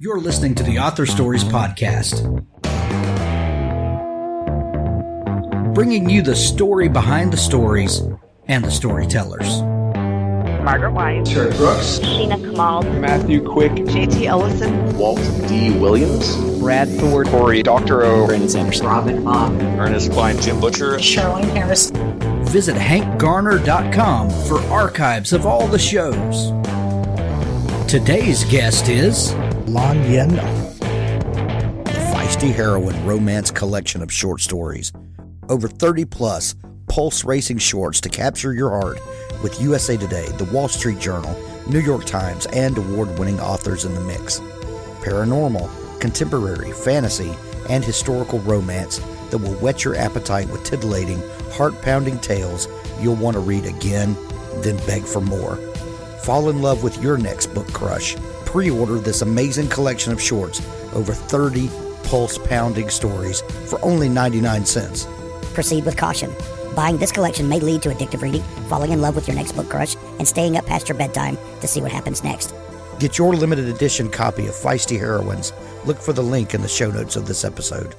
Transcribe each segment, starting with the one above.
You're listening to the Author Stories Podcast, bringing you the story behind the stories and the storytellers. Margaret White, Terry Brooks, Sheena Kamal, Matthew Quick, J.T. Ellison, Walt D. Williams, Brad Thor, Corey, Dr. O, Brandon Sanderson, Robin Mom, Ernest Klein, Jim Butcher, Sherwin Harris. Visit hankgarner.com for archives of all the shows. Today's guest is Lan Yan, a feisty heroine romance collection of short stories. Over 30 plus pulse racing shorts to capture your heart with USA Today, The Wall Street Journal, New York Times, and award-winning authors in the mix. Paranormal, contemporary, fantasy, and historical romance that will whet your appetite with titillating, heart-pounding tales you'll want to read again, then beg for more. Fall in love with your next book crush. Pre-order this amazing collection of shorts, over 30 pulse-pounding stories for only 99 cents. Proceed with caution. Buying this collection may lead to addictive reading, falling in love with your next book crush, and staying up past your bedtime to see what happens next. Get your limited edition copy of Feisty Heroines. Look for the link in the show notes of this episode.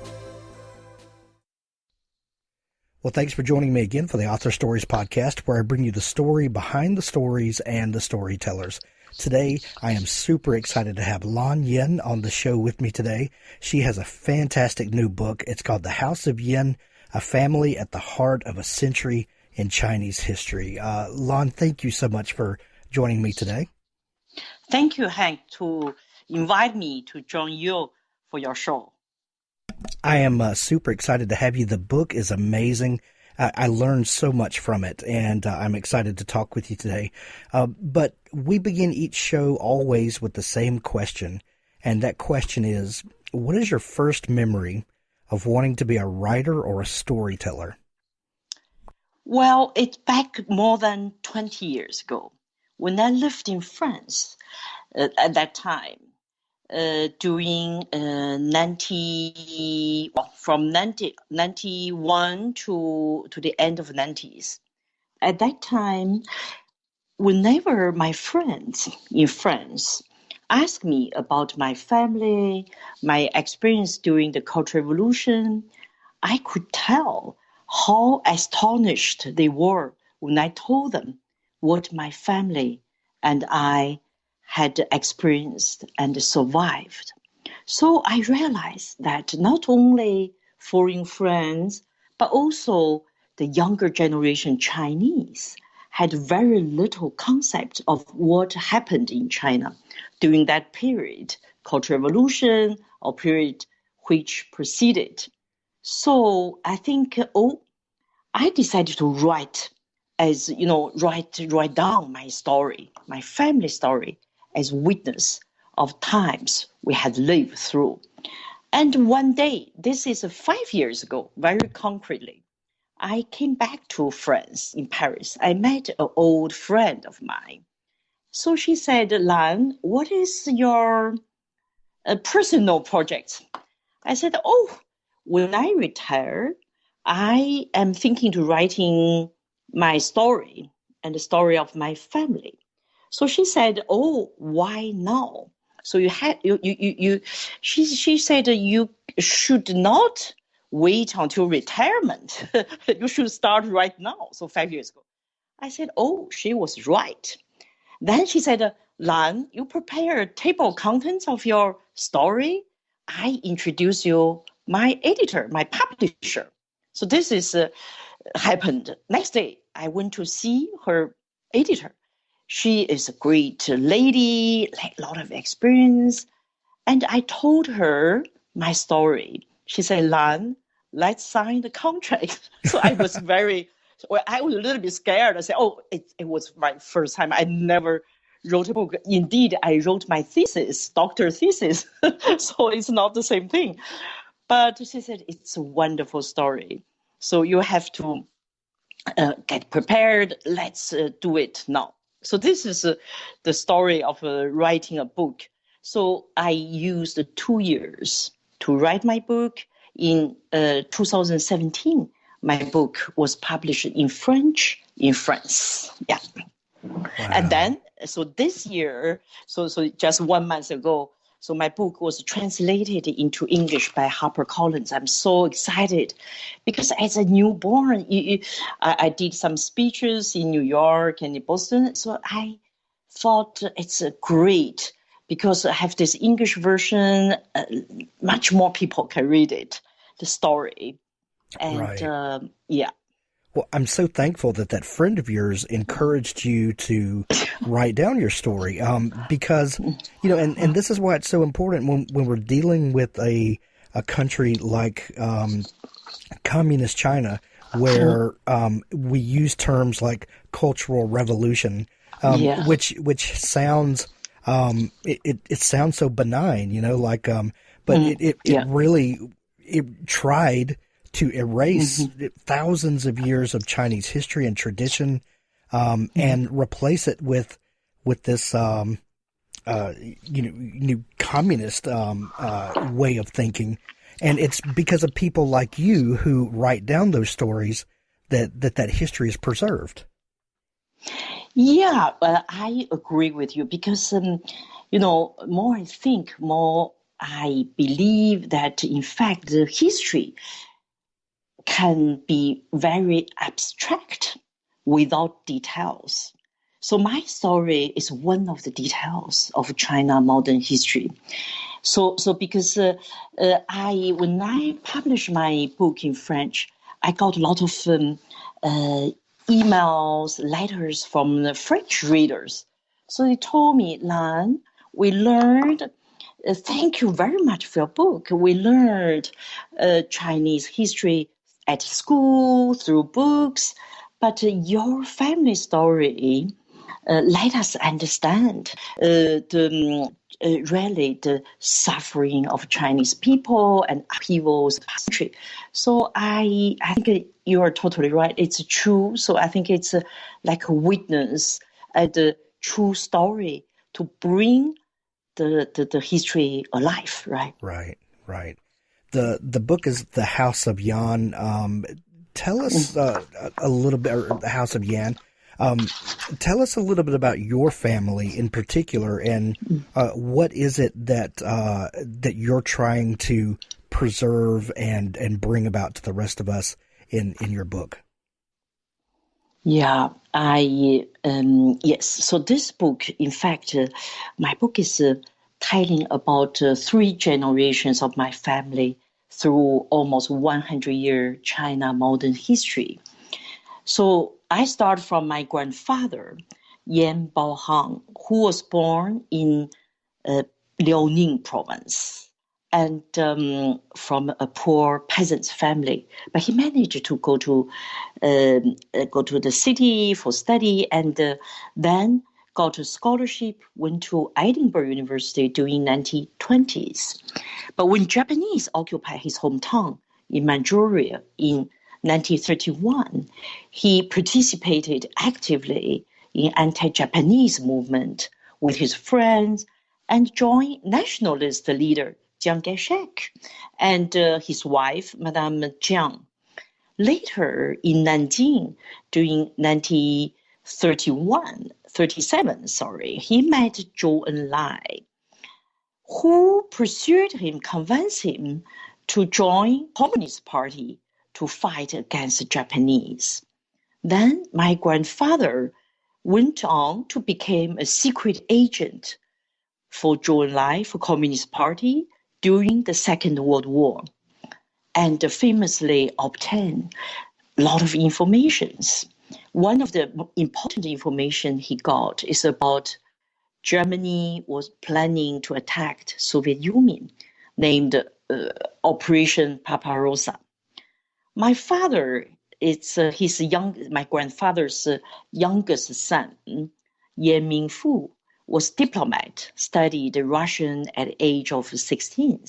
Well, thanks for joining me again for the Author Stories Podcast, where I bring you the story behind the stories and the storytellers. Today, I am super excited to have Lan Yan on the show with me today. She has a fantastic new book. It's called The House of Yan, A Family at the Heart of a Century in Chinese History. Lan, thank you so much for joining me today. Thank you, Hank, to invite me to join you for your show. I am super excited to have you. The book is amazing. I learned so much from it, and I'm excited to talk with you today. But we begin each show always with the same question, and that question is, what is your first memory of wanting to be a writer or a storyteller? Well, it's back more than 20 years ago when I lived in France at that time. During from 91 to the end of the 90s. At that time, whenever my friends in France asked me about my family, my experience during the Cultural Revolution, I could tell how astonished they were when I told them what my family and I had experienced and survived. So I realized that not only foreign friends, but also the younger generation Chinese had very little concept of what happened in China during that period, Cultural Revolution, or period which preceded. So I think, I decided to write down my story, my family story, as witness of times we had lived through. And one day, this is 5 years ago, very concretely, I came back to France in Paris. I met an old friend of mine. So she said, Lan, what is your personal project? I said, when I retire, I am thinking to writing my story and the story of my family. So she said, why now? So she said, you should not wait until retirement. You should start right now. So 5 years ago. I said, she was right. Then she said, Lan, you prepare a table of contents of your story. I introduce you my editor, my publisher. So this is happened. Next day, I went to see her editor. She is a great lady, a lot of experience. And I told her my story. She said, Lan, let's sign the contract. So I was I was a little bit scared. I said, it was my first time. I never wrote a book. Indeed, I wrote my thesis, doctor thesis. So it's not the same thing. But she said, it's a wonderful story. So you have to get prepared. Let's do it now. So this is the story of writing a book. So I used 2 years to write my book. In 2017, my book was published in French in France. Yeah. Wow. And then, so this year, so just 1 month ago, So my book was translated into English by HarperCollins. I'm so excited because as a newborn, I did some speeches in New York and in Boston. So I thought it's great because I have this English version. Much more people can read it, the story. And Right. yeah. Well, I'm so thankful that friend of yours encouraged you to write down your story, because, and this is why it's so important when we're dealing with a country like communist China, where we use terms like cultural revolution, Yeah. which sounds it sounds so benign, but it Yeah. really tried to erase thousands of years of Chinese history and tradition, and replace it with this new communist way of thinking. And it's because of people like you who write down those stories that history is preserved. Yeah, I agree with you because, more I think, more I believe that, in fact, the history can be very abstract without details. So my story is one of the details of China modern history. So because when I published my book in French, I got a lot of emails, letters from the French readers. So they told me, Lan, we learned, thank you very much for your book. We learned Chinese history at school through books, but your family story let us understand really the suffering of Chinese people and upheavals of the country. So I think you are totally right. It's true. So I think it's like a witness, the true story to bring the history alive, right? Right. The book is The House of Yan. Tell us a little bit, or The House of Yan. Tell us a little bit about your family in particular, and what is it that you're trying to preserve and bring about to the rest of us in your book. Yeah, yes. So this book, in fact, my book is telling about 3 generations of my family through almost 100-year China modern history. So I start from my grandfather, Yan Baohang, who was born in Liaoning province, and from a poor peasant's family. But he managed to go to the city for study, and then got a scholarship, went to Edinburgh University during 1920s. But when Japanese occupied his hometown in Manchuria in 1931, he participated actively in anti-Japanese movement with his friends and joined nationalist leader Chiang Kai-shek and his wife, Madame Jiang. Later in Nanjing, during 1937, he met Zhou Enlai, who pursued him, convinced him to join Communist Party to fight against the Japanese. Then my grandfather went on to become a secret agent for Zhou Enlai, for Communist Party, during the Second World War, and famously obtained a lot of informations. One of the important information he got is about Germany was planning to attack Soviet Union, named Operation Barbarossa. My father, my grandfather's youngest son, Yan Mingfu, was diplomat, studied Russian at the age of 16,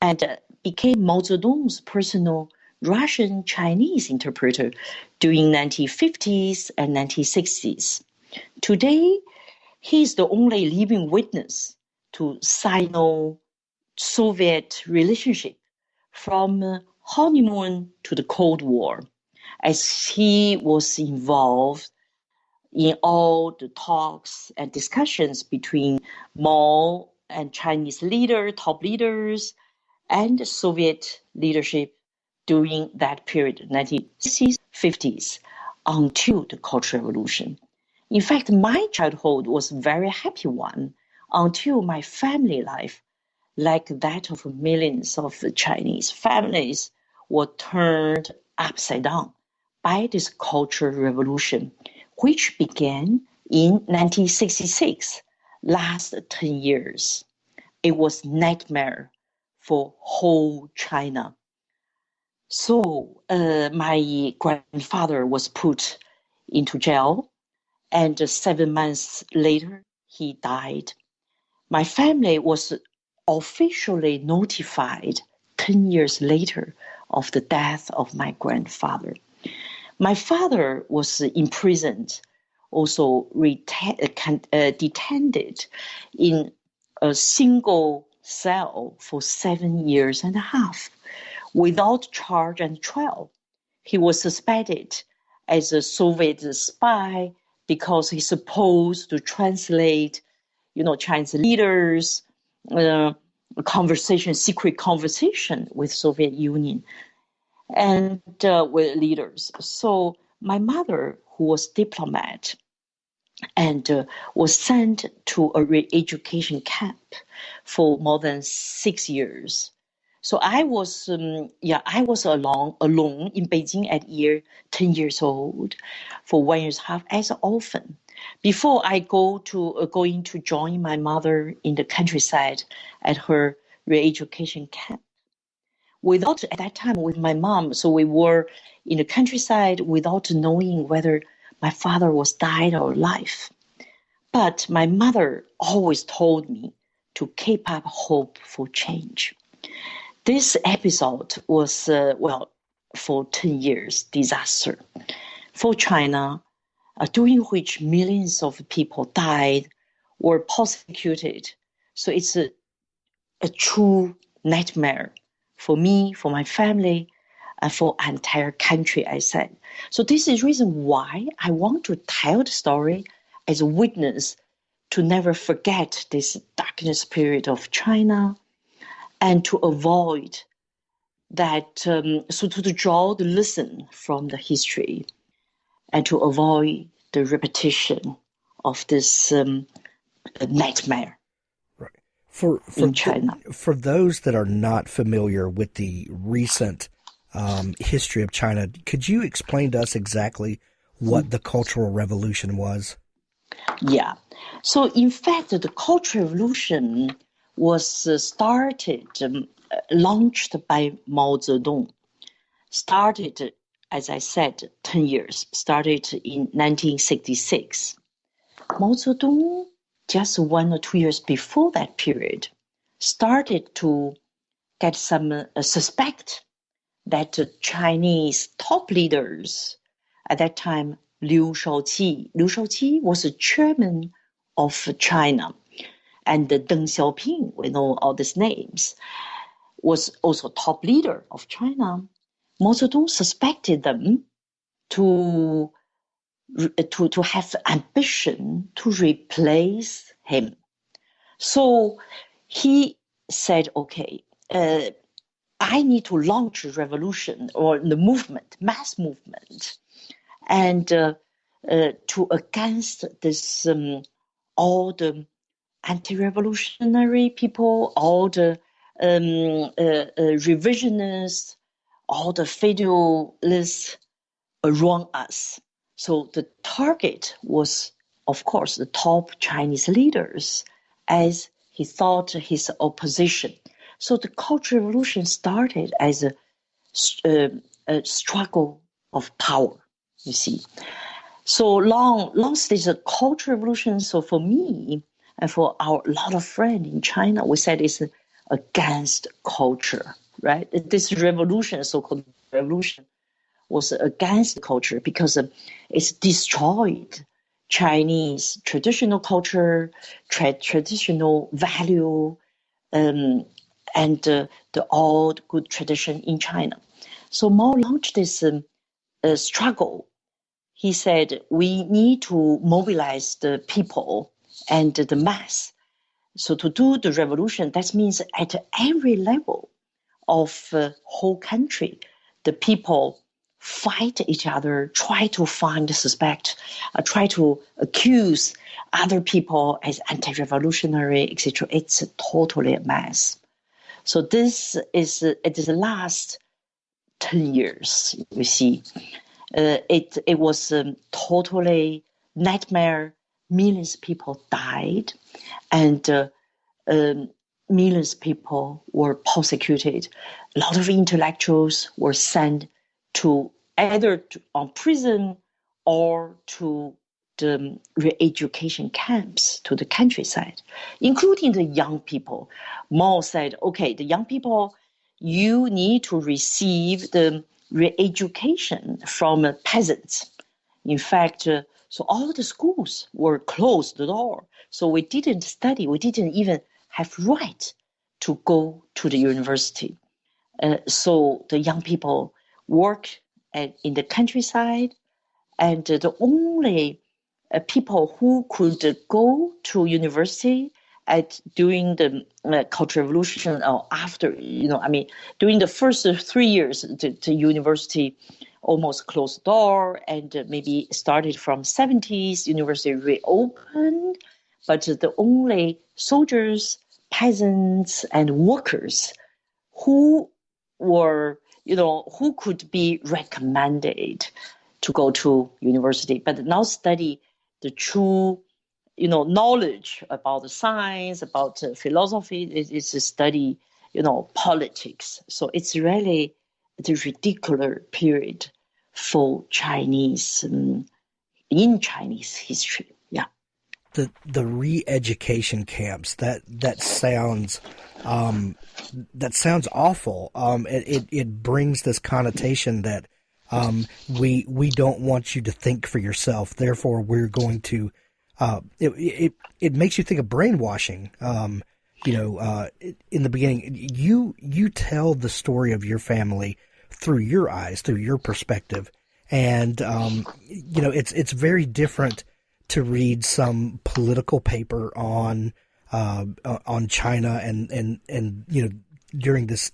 and became Mao Zedong's personal Russian-Chinese interpreter during 1950s and 1960s. Today, he is the only living witness to Sino-Soviet relationship from honeymoon to the Cold War, as he was involved in all the talks and discussions between Mao and Chinese top leaders, and Soviet leadership during that period, 1960s, 50s, until the Cultural Revolution. In fact, my childhood was a very happy one until my family life, like that of millions of Chinese families, were turned upside down by this Cultural Revolution, which began in 1966, last 10 years. It was a nightmare for whole China. So my grandfather was put into jail, and 7 months later, he died. My family was officially notified 10 years later of the death of my grandfather. My father was imprisoned, also detained in a single cell for 7 years and a half without charge and trial. He was suspected as a Soviet spy because he's supposed to translate, Chinese leaders' secret conversation with Soviet Union and with leaders. So my mother, who was diplomat, and was sent to a re-education camp for more than 6 years. So I was alone in Beijing at 10 years old for 1 year and a half as an orphan. Before I going to join my mother in the countryside at her re-education camp. At that time with my mom, so we were in the countryside without knowing whether my father was died or alive. But my mother always told me to keep up hope for change. This episode was, for 10 years, disaster for China, during which millions of people died or persecuted. So it's a true nightmare for me, for my family, and for the entire country, I said. So this is the reason why I want to tell the story as a witness to never forget this darkness period of China, and to avoid that, so to draw the lesson from the history and to avoid the repetition of this nightmare in China. For those that are not familiar with the recent history of China, could you explain to us exactly what the Cultural Revolution was? Yeah. So in fact, the Cultural Revolution was launched by Mao Zedong. Started, as I said, 10 years, started in 1966. Mao Zedong, just 1 or 2 years before that period, started to get some suspect that the Chinese top leaders at that time, Liu Shaoqi was the chairman of China, and Deng Xiaoping, we know all these names, was also top leader of China. Mao Zedong suspected them to have ambition to replace him. So he said, okay, I need to launch a revolution or the movement, mass movement, and to against this all the anti-revolutionary people, all the revisionists, all the federalists around us. So the target was, of course, the top Chinese leaders, as he thought his opposition. So the Cultural Revolution started as a struggle of power, you see. So long stage of Cultural Revolution. So for me and for a lot of friends in China, we said it's against culture, right? This revolution, so-called revolution, was against culture because it's destroyed Chinese traditional culture, traditional value, and the old good tradition in China. So Mao launched this struggle. He said, we need to mobilize the people and the mass So to do the revolution, that means at every level of the whole country, the people fight each other, try to find suspect, try to accuse other people as anti-revolutionary, etc. It's totally a mess. So this is the last 10 years, you see. It was totally nightmare. Millions of people died, and millions of people were persecuted. A lot of intellectuals were sent to either on prison or to the re-education camps to the countryside, including the young people. Mao said, okay, the young people, you need to receive the re-education from peasants. In fact, so all the schools were closed the door. So we didn't study. We didn't even have right to go to the university. So the young people work in the countryside, and the only people who could go to university during the Cultural Revolution or after, during the first 3 years, the university almost closed the door, and maybe started from 70s, university reopened, but the only soldiers, peasants, and workers who were, who could be recommended to go to university, but now study the true, knowledge about the science, about philosophy. It's to study, politics. So it's really the ridiculous period for Chinese, in Chinese history. Yeah. The re-education camps, that sounds awful. It brings this connotation that we don't want you to think for yourself, therefore we're going to it makes you think of brainwashing. In the beginning, you tell the story of your family through your eyes, through your perspective, and it's very different to read some political paper on China and during this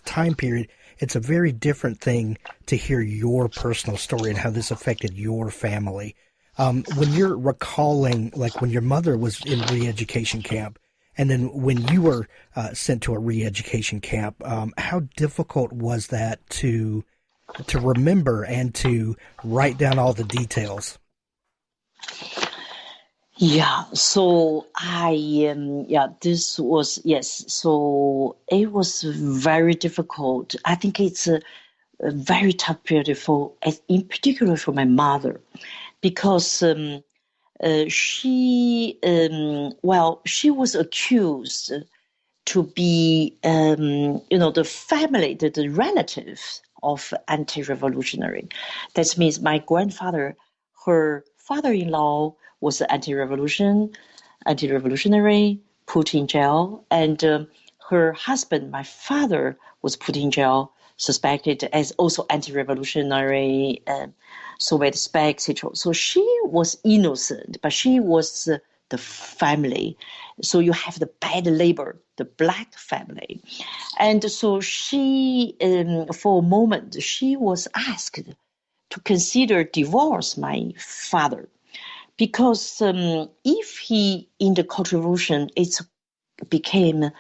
time period. It's a very different thing to hear your personal story and how this affected your family. When you're recalling, like when your mother was in re-education camp, and then when you were sent to a re-education camp, how difficult was that to remember and to write down all the details? Yeah, so this was, yes, so it was very difficult. I think it's a very tough period in particular for my mother, because she was accused to be, the family, the relatives of anti-revolutionary. That means my grandfather, her father-in-law, was anti-revolutionary, put in jail, and her husband, my father, was put in jail, suspected as also anti-revolutionary, Soviet spy, etc. So she was innocent, but she was the family. So you have the bad labor, the black family. And so she, for a moment, she was asked to consider divorce my father. Because if he, in the Cultural Revolution, it became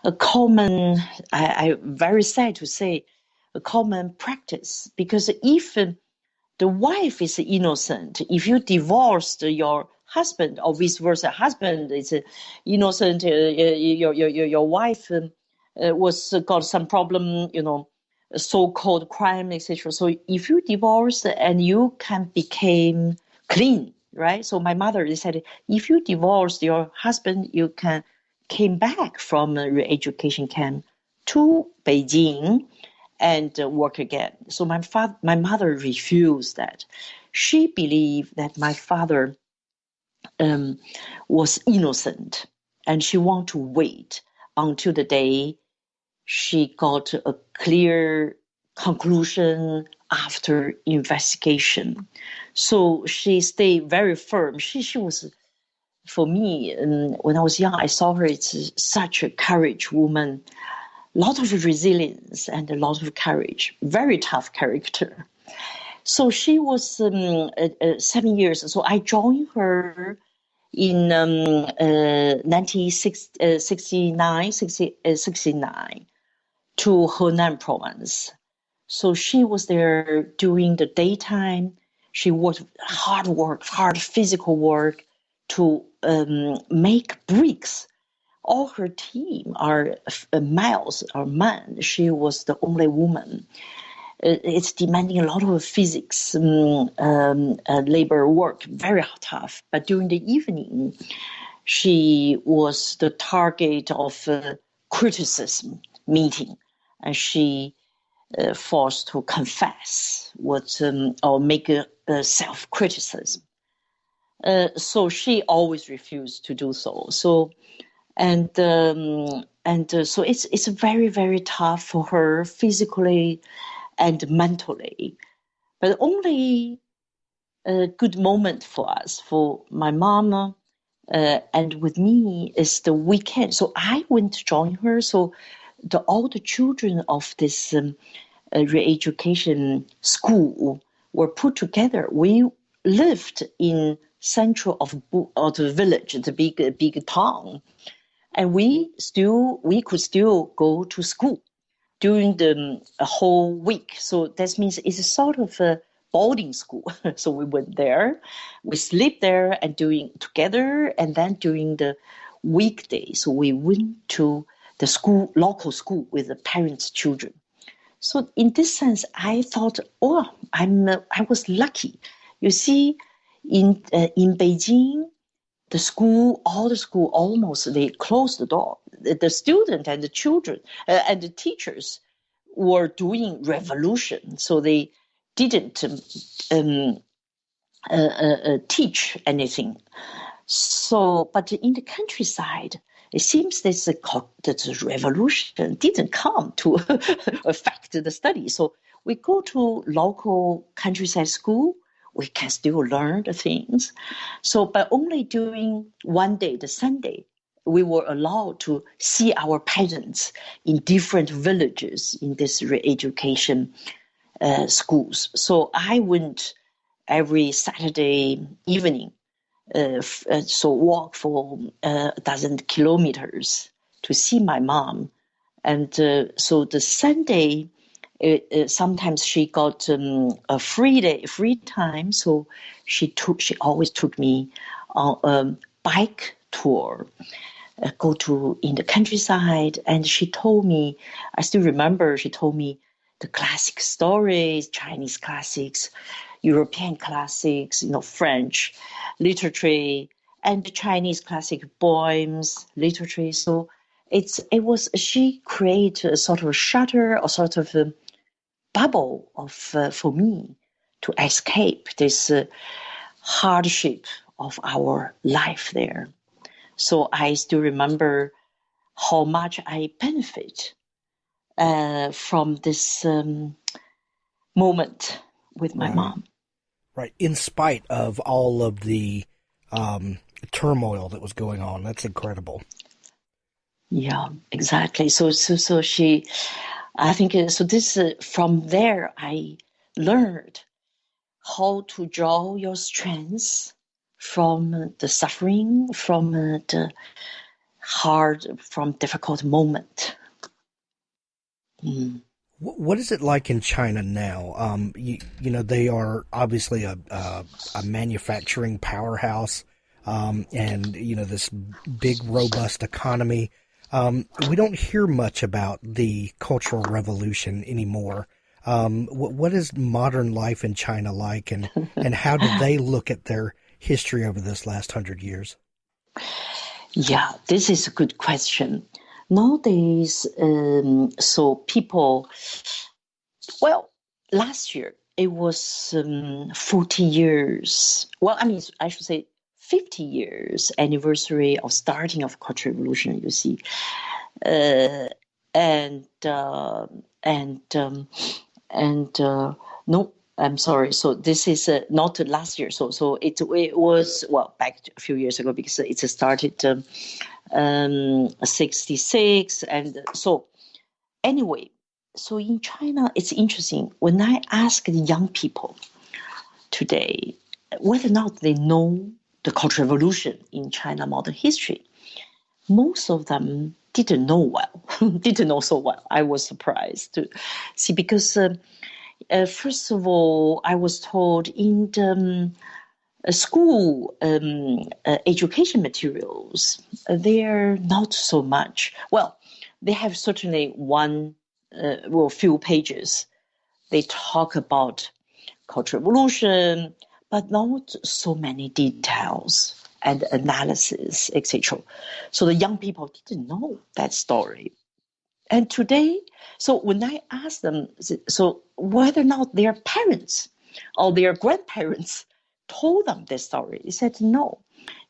a common, I very sad to say, a common practice. Because if the wife is innocent, if you divorced your husband, or vice versa, husband is innocent, your wife was got some problem, so-called crime, etc. So if you divorce and you can become clean, right? So my mother said, if you divorced your husband, you can came back from a re-education camp to Beijing and work again. So my mother refused that. She believed that my father was innocent, and she wanted to wait until the day she got a clear conclusion after investigation. So she stayed very firm. She was for me, when I was young, I saw her. It's such a courage woman, a lot of resilience and a lot of courage. Very tough character. So she was 7 years. So I joined her in 1969 to Henan province. So she was there during the daytime. She worked hard physical work to make bricks. All her team are males or men. She was the only woman. It's demanding a lot of physics, labor work, very tough. But during the evening, she was the target of criticism meeting, and she forced to confess what or make a self-criticism. So she always refused to do so. So so it's very, very tough for her physically and mentally. But only a good moment for us, for my mom and with me, is the weekend. So I went to join her. So all the children of this re-education school were put together. We lived in central of the village, the big town, and we could still go to school during the whole week. So that means it's a sort of a boarding school. So we went there, we sleep there and doing together, and then during the weekdays, we went to the school, local school with the parents' children. So in this sense, I thought, I was lucky. You see, in Beijing, all the school almost they closed the door. The student and the children and the teachers were doing revolution, so they didn't teach anything. So, but in the countryside, it seems that revolution didn't come to affect the study. So we go to local countryside school. We can still learn the things. So, but only during one day, the Sunday, we were allowed to see our parents in different villages in this re-education schools. So I went every Saturday evening, so walk for a dozen kilometers to see my mom. And so the Sunday, sometimes she got a free time, so she always took me on a bike tour, go to in the countryside, and she told me, I still remember, she told me the classic stories, Chinese classics, European classics, French literature, and the Chinese classic poems, literature. So she created a sort of shutter, or sort of a bubble of for me to escape this hardship of our life there. So I still remember how much I benefit from this moment with my mom. Right. In spite of all of the turmoil that was going on. That's incredible. Yeah, exactly. So she, I think, so this, from there, I learned how to draw your strengths from the suffering, from the difficult moment. What is it like in China now? They are obviously a manufacturing powerhouse, and this big, robust economy. We don't hear much about the Cultural Revolution anymore. What is modern life in China like, and how do they look at their history over this last 100 years? Yeah, this is a good question. Nowadays, so people, last year it was 40 years. Well, I mean, I should say 50 years anniversary of starting of Cultural Revolution, you see. I'm sorry. So this is not last year. So it was, well, back a few years ago, because it started 66. And so anyway, so in China, it's interesting. When I ask the young people today whether or not they know the Cultural Revolution in China modern history, most of them didn't know well, didn't know so well. I was surprised to see, because first of all, I was told in the school education materials, they're not so much. Well, they have certainly few pages. They talk about Cultural Revolution, but not so many details and analysis, etc. So the young people didn't know that story. And today, so when I asked them, so whether or not their parents or their grandparents told them this story, they said no.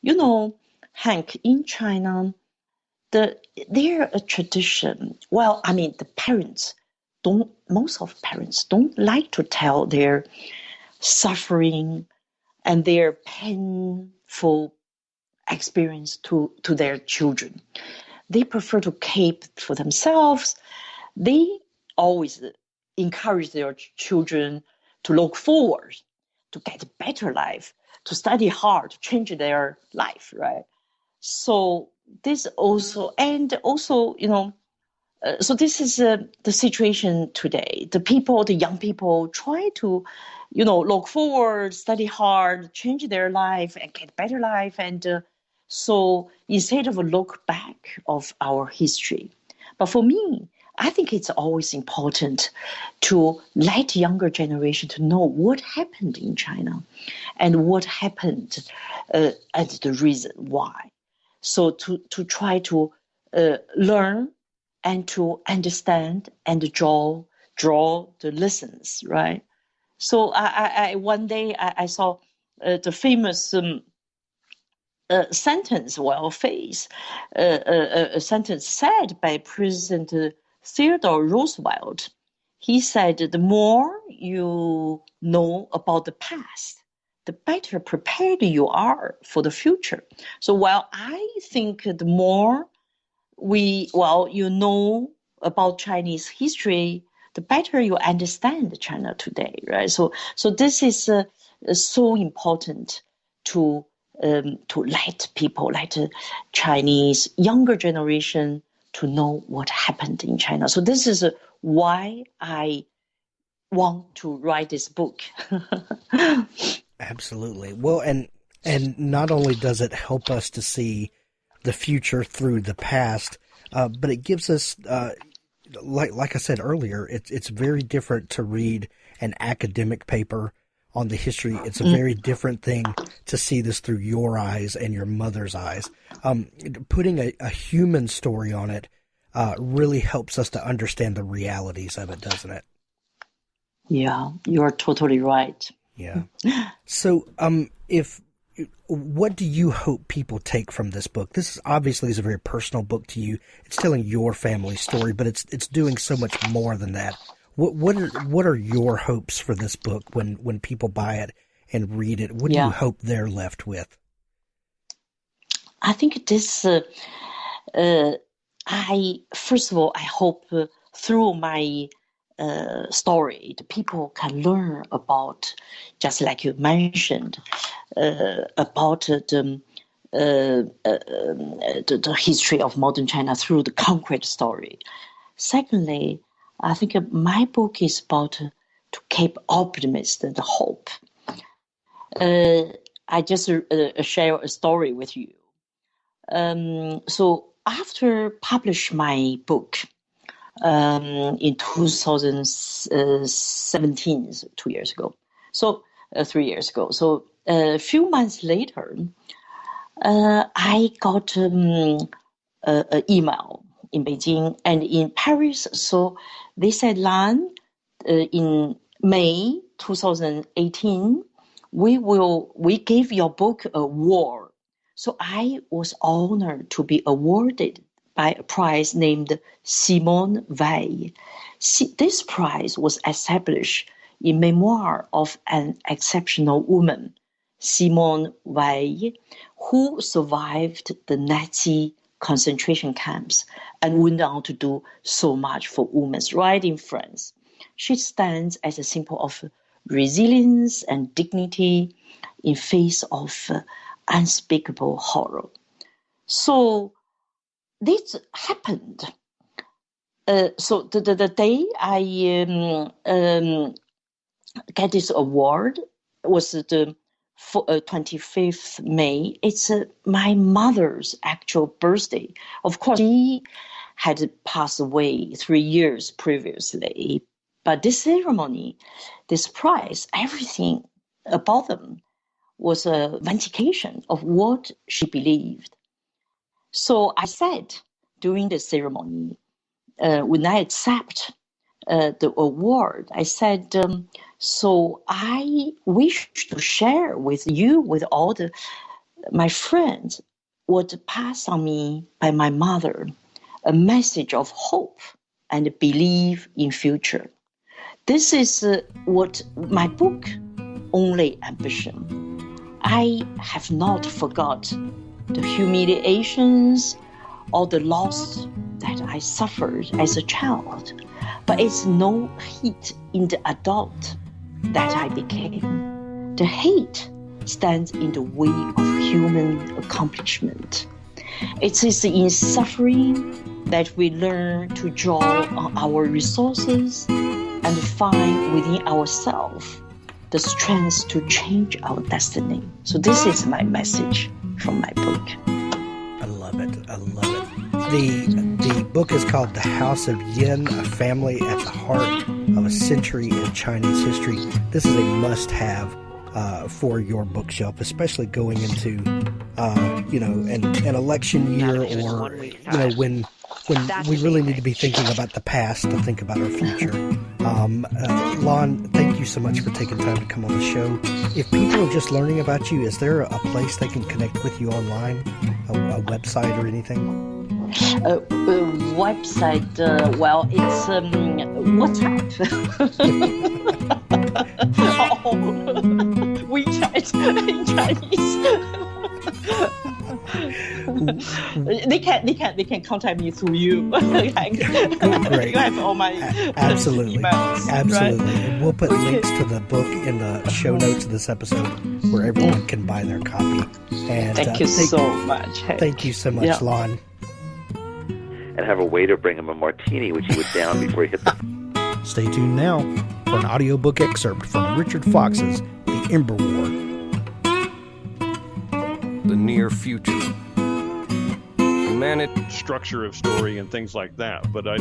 You know, Hank, in China, there's a tradition. Well, I mean, most of parents don't like to tell their suffering and their painful experience to their children. They prefer to keep for themselves. They always encourage their children to look forward, to get a better life, to study hard, to change their life, right? So this also, and also, you know, so this is the situation today. The young people try to, you know, look forward, study hard, change their life and get a better life. And so instead of a look back of our history. But for me, I think it's always important to let younger generation to know what happened in China and what happened and the reason why. So to try to learn and to understand and draw the lessons, right? So I one day I saw the famous sentence, a sentence said by President Theodore Roosevelt. He said, the more you know about the past, the better prepared you are for the future. So while I think the more you know about Chinese history, the better you understand China today, right? So this is so important to let people, let Chinese younger generation to know what happened in China. So this is why I want to write this book. Absolutely. Well, and not only does it help us to see the future through the past, but it gives us, like I said earlier, it's very different to read an academic paper on the history. It's a very different thing to see this through your eyes and your mother's eyes. Putting a human story on it really helps us to understand the realities of it, doesn't it? Yeah, you're totally right. Yeah. So, what do you hope people take from this book? This obviously is a very personal book to you. It's telling your family story, but it's doing so much more than that. What are your hopes for this book when people buy it and read it? What do you hope they're left with? I think this. First of all, I hope through my story, the people can learn about, just like you mentioned, about the history of modern China through the concrete story. Secondly, I think my book is about to keep optimism, the hope. I just share a story with you. So after publish my book in 2017, 2 years ago, so 3 years ago. So a few months later, I got an email in Beijing and in Paris. So they said, Lan, in May 2018, we gave your book an award. So I was honored to be awarded by a prize named Simone Weil. This prize was established in Memoir of an Exceptional Woman, Simone Weil, who survived the Nazi concentration camps and went on to do so much for women's rights in France. She stands as a symbol of resilience and dignity in face of unspeakable horror. So this happened. So the day I get this award was the 25th May. It's my mother's actual birthday. Of course, she had passed away 3 years previously. But this ceremony, this prize, everything about them was a vindication of what she believed. So I said during the ceremony, when I accept the award, I said, so I wish to share with you, with all my friends, what passed on me by my mother, a message of hope and belief in future. This is what my book, Only Ambition. I have not forgot the humiliations or the loss that I suffered as a child, but it's no hate in the adult that I became. The hate stands in the way of human accomplishment. It is in suffering that we learn to draw on our resources and find within ourselves the strength to change our destiny. So this is my message from my book. I love it. I love it. The book is called The House of Yan, A Family at the Heart of a Century in Chinese History. This is a must-have for your bookshelf, especially going into, an election year, or, when we really need to be thinking about the past to think about our future. Lan, thank you so much for taking time to come on the show. If people are just learning about you, is there a place they can connect with you online, a website or anything? Website, it's WhatsApp. WeChat in Chinese. They can contact me through you. Great. You have all my absolutely emails, absolutely. Right? And we'll put links to the book in the show notes of this episode where everyone can buy their copy. And thank you so much. Thank you so much, Lan. And have a waiter bring him a martini, which he would down before he hit the... Stay tuned now for an audiobook excerpt from Richard Fox's The Ember War. The near future. Humanity. Structure of story and things like that, but I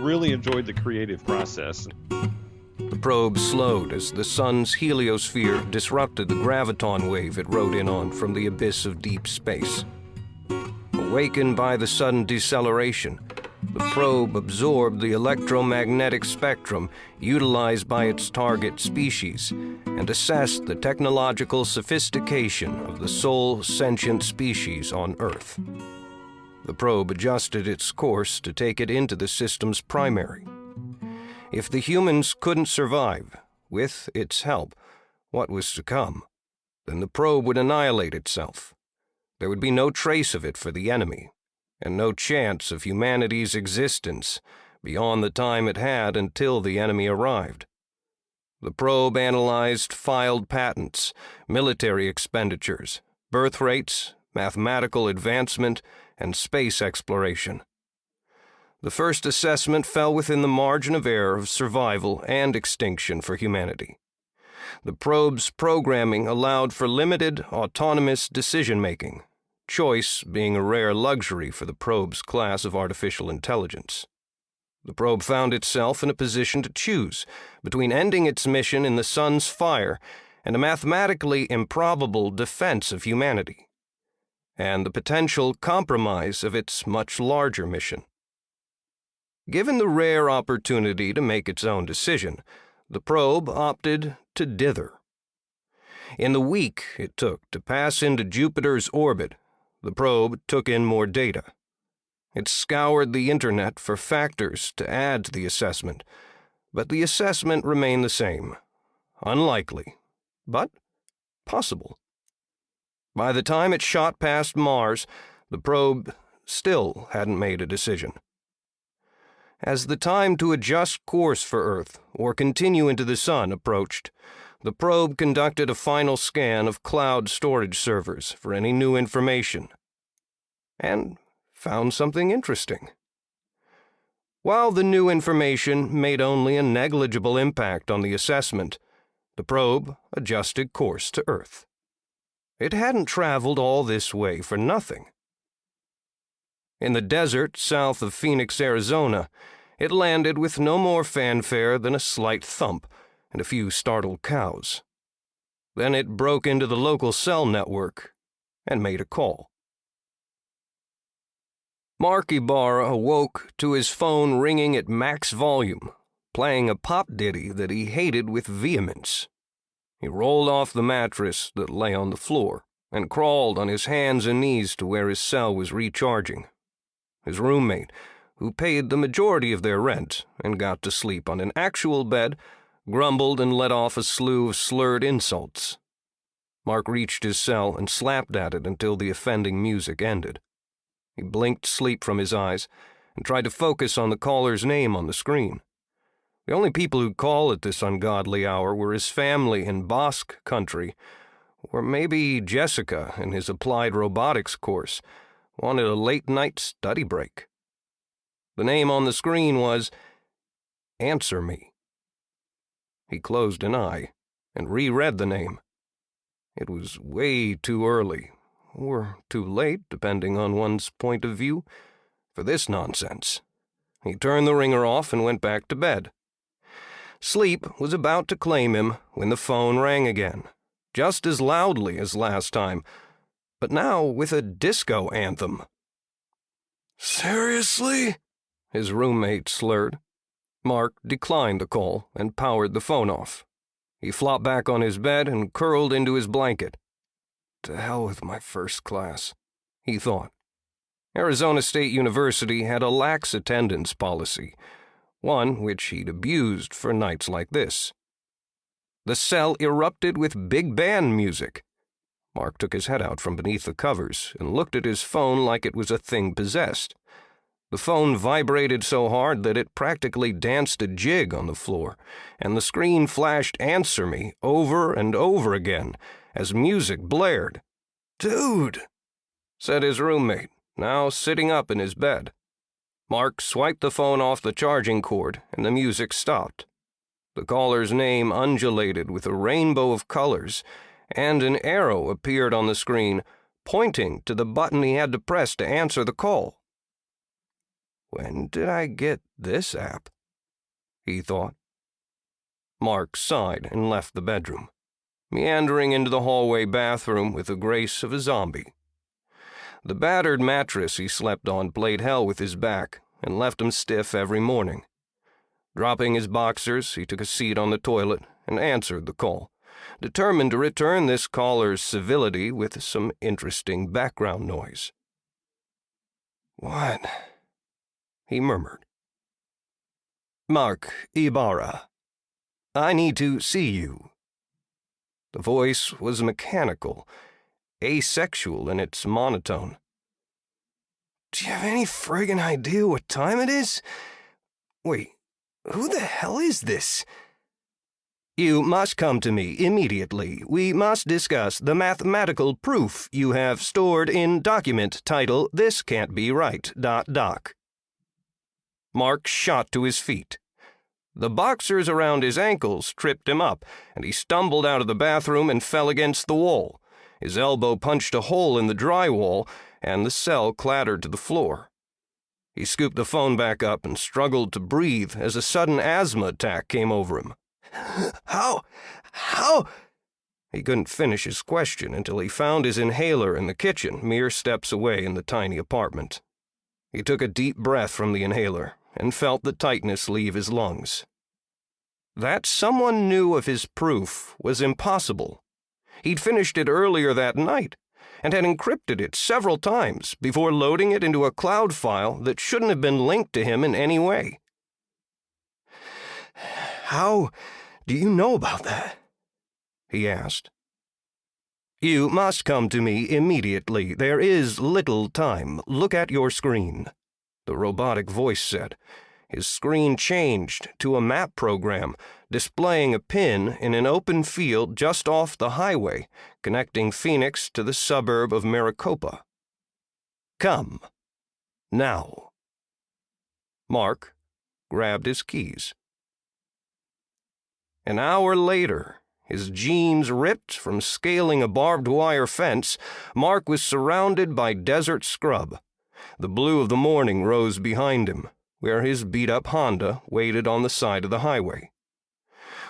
really enjoyed the creative process. The probe slowed as the sun's heliosphere disrupted the graviton wave it rode in on from the abyss of deep space. Awakened by the sudden deceleration, the probe absorbed the electromagnetic spectrum utilized by its target species and assessed the technological sophistication of the sole sentient species on Earth. The probe adjusted its course to take it into the system's primary. If the humans couldn't survive, with its help, what was to come? Then the probe would annihilate itself. There would be no trace of it for the enemy, and no chance of humanity's existence beyond the time it had until the enemy arrived. The probe analyzed filed patents, military expenditures, birth rates, mathematical advancement, and space exploration. The first assessment fell within the margin of error of survival and extinction for humanity. The probe's programming allowed for limited, autonomous decision-making, choice being a rare luxury for the probe's class of artificial intelligence. The probe found itself in a position to choose between ending its mission in the sun's fire and a mathematically improbable defense of humanity, and the potential compromise of its much larger mission. Given the rare opportunity to make its own decision, the probe opted to dither. In the week it took to pass into Jupiter's orbit, the probe took in more data. It scoured the internet for factors to add to the assessment, but the assessment remained the same. Unlikely, but possible. By the time it shot past Mars, the probe still hadn't made a decision. As the time to adjust course for Earth or continue into the Sun approached, the probe conducted a final scan of cloud storage servers for any new information, and found something interesting. While the new information made only a negligible impact on the assessment, the probe adjusted course to Earth. It hadn't traveled all this way for nothing. In the desert south of Phoenix, Arizona, it landed with no more fanfare than a slight thump and a few startled cows. Then it broke into the local cell network and made a call. Mark Ibarra awoke to his phone ringing at max volume, playing a pop ditty that he hated with vehemence. He rolled off the mattress that lay on the floor and crawled on his hands and knees to where his cell was recharging. His roommate, who paid the majority of their rent and got to sleep on an actual bed, grumbled and let off a slew of slurred insults. Mark reached his cell and slapped at it until the offending music ended. He blinked sleep from his eyes and tried to focus on the caller's name on the screen. The only people who'd call at this ungodly hour were his family in Basque country, or maybe Jessica in his applied robotics course wanted a late-night study break. The name on the screen was Answer Me. He closed an eye and reread the name. It was way too early, or too late, depending on one's point of view, for this nonsense. He turned the ringer off and went back to bed. Sleep was about to claim him when the phone rang again, just as loudly as last time, but now with a disco anthem. "Seriously?" his roommate slurred. Mark declined the call and powered the phone off. He flopped back on his bed and curled into his blanket. To hell with my first class, he thought. Arizona State University had a lax attendance policy, one which he'd abused for nights like this. The cell erupted with big band music. Mark took his head out from beneath the covers and looked at his phone like it was a thing possessed. The phone vibrated so hard that it practically danced a jig on the floor, and the screen flashed Answer Me over and over again as music blared. "Dude," said his roommate, now sitting up in his bed. Mark swiped the phone off the charging cord, and the music stopped. The caller's name undulated with a rainbow of colors, and an arrow appeared on the screen, pointing to the button he had to press to answer the call. When did I get this app? He thought. Mark sighed and left the bedroom, meandering into the hallway bathroom with the grace of a zombie. The battered mattress he slept on played hell with his back and left him stiff every morning. Dropping his boxers, he took a seat on the toilet and answered the call, determined to return this caller's civility with some interesting background noise. "What?" he murmured. "Mark Ibarra. I need to see you." The voice was mechanical, asexual in its monotone. "Do you have any friggin' idea what time it is? Wait, who the hell is this?" "You must come to me immediately. We must discuss the mathematical proof you have stored in document title This Can't Be Right, .doc. Mark shot to his feet. The boxers around his ankles tripped him up, and he stumbled out of the bathroom and fell against the wall. His elbow punched a hole in the drywall, and the cell clattered to the floor. He scooped the phone back up and struggled to breathe as a sudden asthma attack came over him. How? He couldn't finish his question until he found his inhaler in the kitchen, mere steps away in the tiny apartment. He took a deep breath from the inhaler and felt the tightness leave his lungs. That someone knew of his proof was impossible. He'd finished it earlier that night and had encrypted it several times before loading it into a cloud file that shouldn't have been linked to him in any way. "How do you know about that?" he asked. "You must come to me immediately. There is little time. Look at your screen," the robotic voice said. His screen changed to a map program, displaying a pin in an open field just off the highway, connecting Phoenix to the suburb of Maricopa. "Come. Now." Mark grabbed his keys. An hour later, his jeans ripped from scaling a barbed wire fence, Mark was surrounded by desert scrub. The blue of the morning rose behind him, where his beat-up Honda waited on the side of the highway.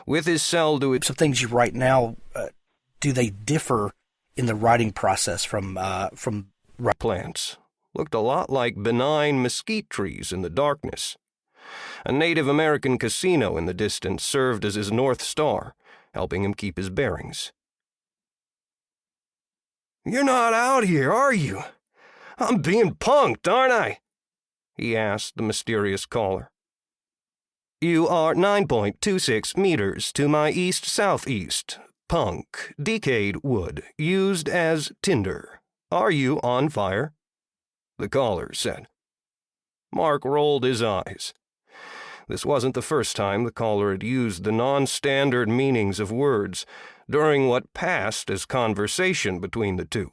With his cell to Some things you write now, do they differ in the writing process from plants looked a lot like benign mesquite trees in the darkness. A Native American casino in the distance served as his North Star, helping him keep his bearings. "You're not out here, are you? I'm being punked, aren't I?" he asked the mysterious caller. "You are 9.26 meters to my east-southeast. Punk, decayed wood, used as tinder. Are you on fire?" the caller said. Mark rolled his eyes. This wasn't the first time the caller had used the non-standard meanings of words during what passed as conversation between the two.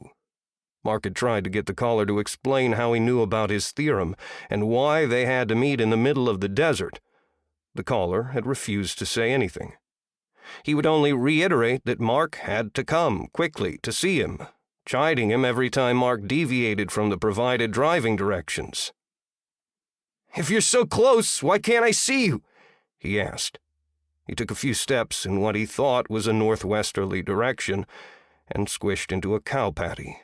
Mark had tried to get the caller to explain how he knew about his theorem and why they had to meet in the middle of the desert. The caller had refused to say anything. He would only reiterate that Mark had to come quickly to see him, chiding him every time Mark deviated from the provided driving directions. "If you're so close, why can't I see you?" he asked. He took a few steps in what he thought was a northwesterly direction and squished into a cow patty.